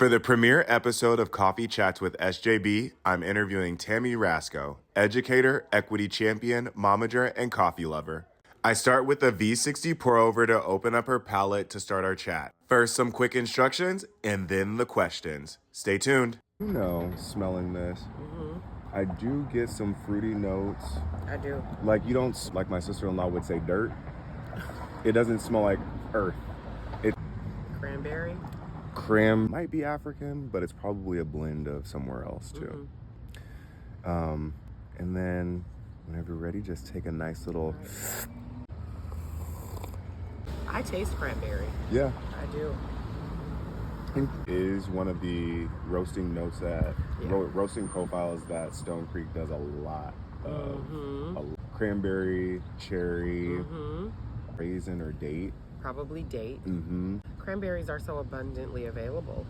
For the premiere episode of Coffee Chats with SJB, I'm interviewing Tammy Rasco, educator, equity champion, momager, and coffee lover. I start with a V60 pour over to open up her palate to start our chat. First, some quick instructions, and then the questions. Stay tuned. You know, smelling this, I do get some fruity notes. I do. Like you don't, like my sister-in-law would say, dirt. It doesn't smell like earth. Cranberry? Cram might be African, but it's probably a blend of somewhere else too. And then whenever you're ready, just take a nice little... I taste cranberry. Yeah. I do. I think is one of the roasting notes that, roasting profiles that Stone Creek does a lot of. Cranberry, cherry, raisin or date. Probably date. Cranberries are so abundantly available.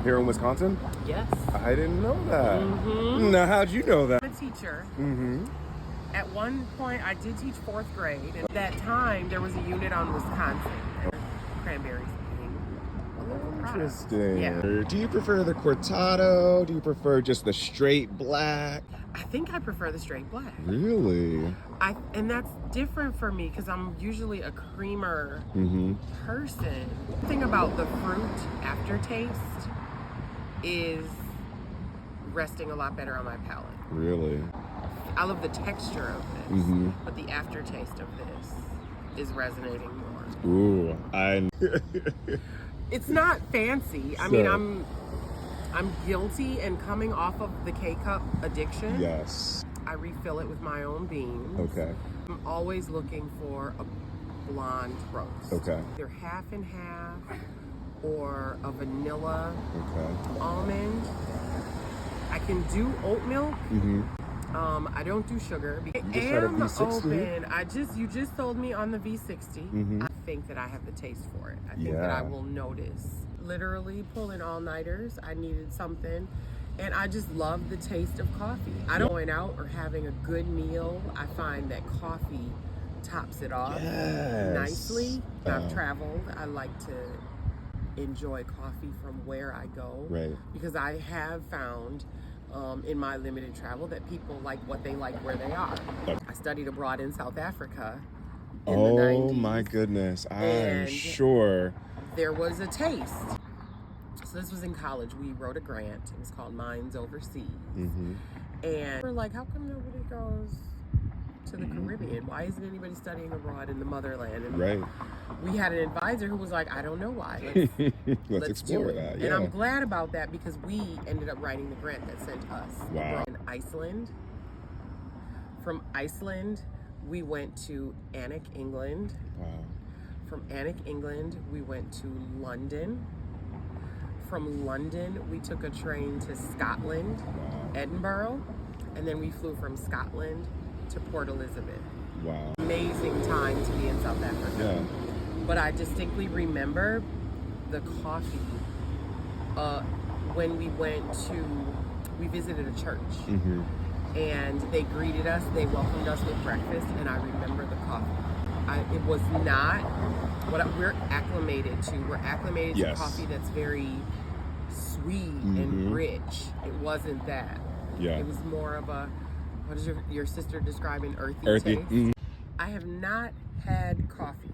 Here in Wisconsin? Yes. I didn't know that. Now, how'd you know that? I'm a teacher. At one point, I did teach 4th grade. And at that time, there was a unit on Wisconsin. And cranberries being a local product. Interesting. Yeah. Do you prefer the cortado? Do you prefer just the straight black? I think I prefer the straight black. Really? And that's different for me because I'm usually a creamer person. The thing about the fruit aftertaste is resting a lot better on my palate. Really? I love the texture of this, but the aftertaste of this is resonating more. Ooh, It's not fancy. I mean, I'm guilty and coming off of the K-cup addiction. Yes. I refill it with my own beans. Okay. I'm always looking for a blonde roast. Okay. Either half and half or a vanilla almond. I can do oat milk. I don't do sugar. I am open. You just sold me on the V60. I think that I have the taste for it. I think that I will notice. Literally pulling all-nighters. I needed something. And I just love the taste of coffee. I don't going out or having a good meal. I find that coffee tops it off nicely. I've traveled. I like to enjoy coffee from where I go. Right. Because I have found in my limited travel that people like what they like where they are. I studied abroad in South Africa in the 90s. Oh my goodness. I'm sure. There was a taste. So this was in college. We wrote a grant. It was called Minds Overseas. And we're like, how come nobody goes to the Caribbean? Why isn't anybody studying abroad in the motherland? And we had an advisor who was like, I don't know why. Let's explore that. And I'm glad about that because we ended up writing the grant that sent us abroad in Iceland. From Iceland, we went to Annick, England. From Annick, England, we went to London. From London, we took a train to Scotland, Edinburgh, and then we flew from Scotland to Port Elizabeth. Amazing time to be in South Africa. But I distinctly remember the coffee when we visited a church. And they greeted us, they welcomed us with breakfast, and I remember the coffee. It was not what we're acclimated to. We're acclimated to coffee that's very sweet and rich. It wasn't that. It was more of a, what does your sister describe, an earthy taste? I have not had coffee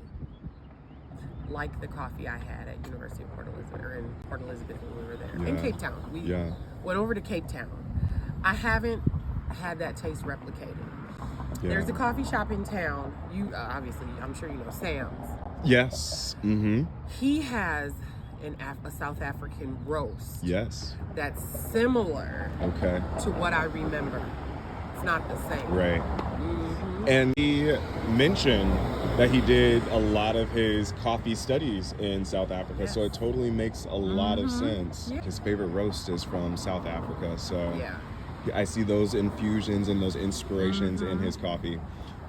like the coffee I had at University of Port Elizabeth, or in Port Elizabeth when we were there. In Cape Town. We went over to Cape Town. I haven't had that taste replicated. There's a coffee shop in town. You obviously, I'm sure you know Sam's. Yes. He has a South African roast. That's similar. To what I remember. It's not the same. Right. And he mentioned that he did a lot of his coffee studies in South Africa, so it totally makes a lot of sense. His favorite roast is from South Africa, so I see those infusions and those inspirations in his coffee.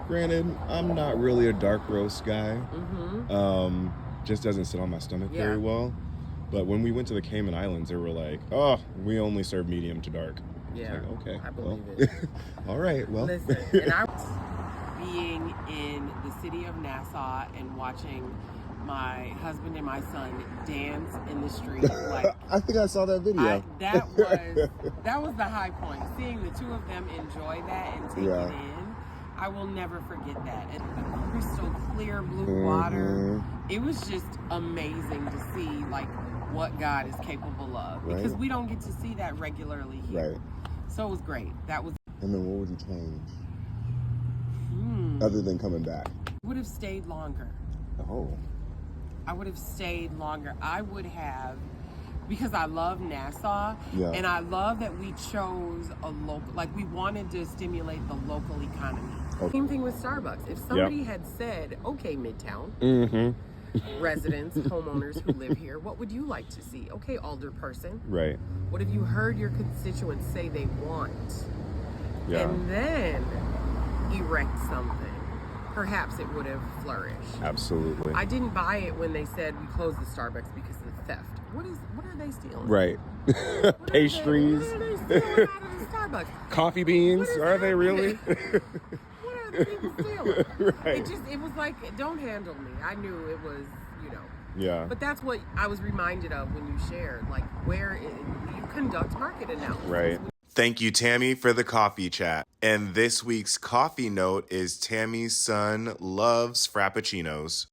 Granted, I'm not really a dark roast guy. Just doesn't sit on my stomach very well. But when we went to the Cayman Islands, they were like, oh, we only serve medium to dark. Yeah, like, okay, I believe it. All right, well. Listen, and I was being in the city of Nassau and watching my husband and my son dance in the street. Like, I think I saw that video. That was the high point. Seeing the two of them enjoy that and take it in, I will never forget that. And the crystal clear blue water, it was just amazing to see like what God is capable of, because we don't get to see that regularly here. So it was great. That was. And then what would you change? Other than coming back? I would have stayed longer. Oh. I would have stayed longer. I would have, because I love Nassau, and I love that we chose a local, like we wanted to stimulate the local economy. Same thing with Starbucks. If somebody had said, okay, Midtown, residents, homeowners who live here, what would you like to see? Okay, alder person. Right. What have you heard your constituents say they want? And then erect something. Perhaps it would have flourished. Absolutely. I didn't buy it when they said we closed the Starbucks because of the theft. What are they stealing? Right. Pastries. What are they stealing out of the Starbucks? Coffee beans. Are they really? What are the people stealing? It was like, don't handle me. I knew it was, Yeah. But that's what I was reminded of when you shared, like where you conduct market analysis. Right. Thank you, Tammy, for the coffee chat. And this week's coffee note is Tammy's son loves Frappuccinos.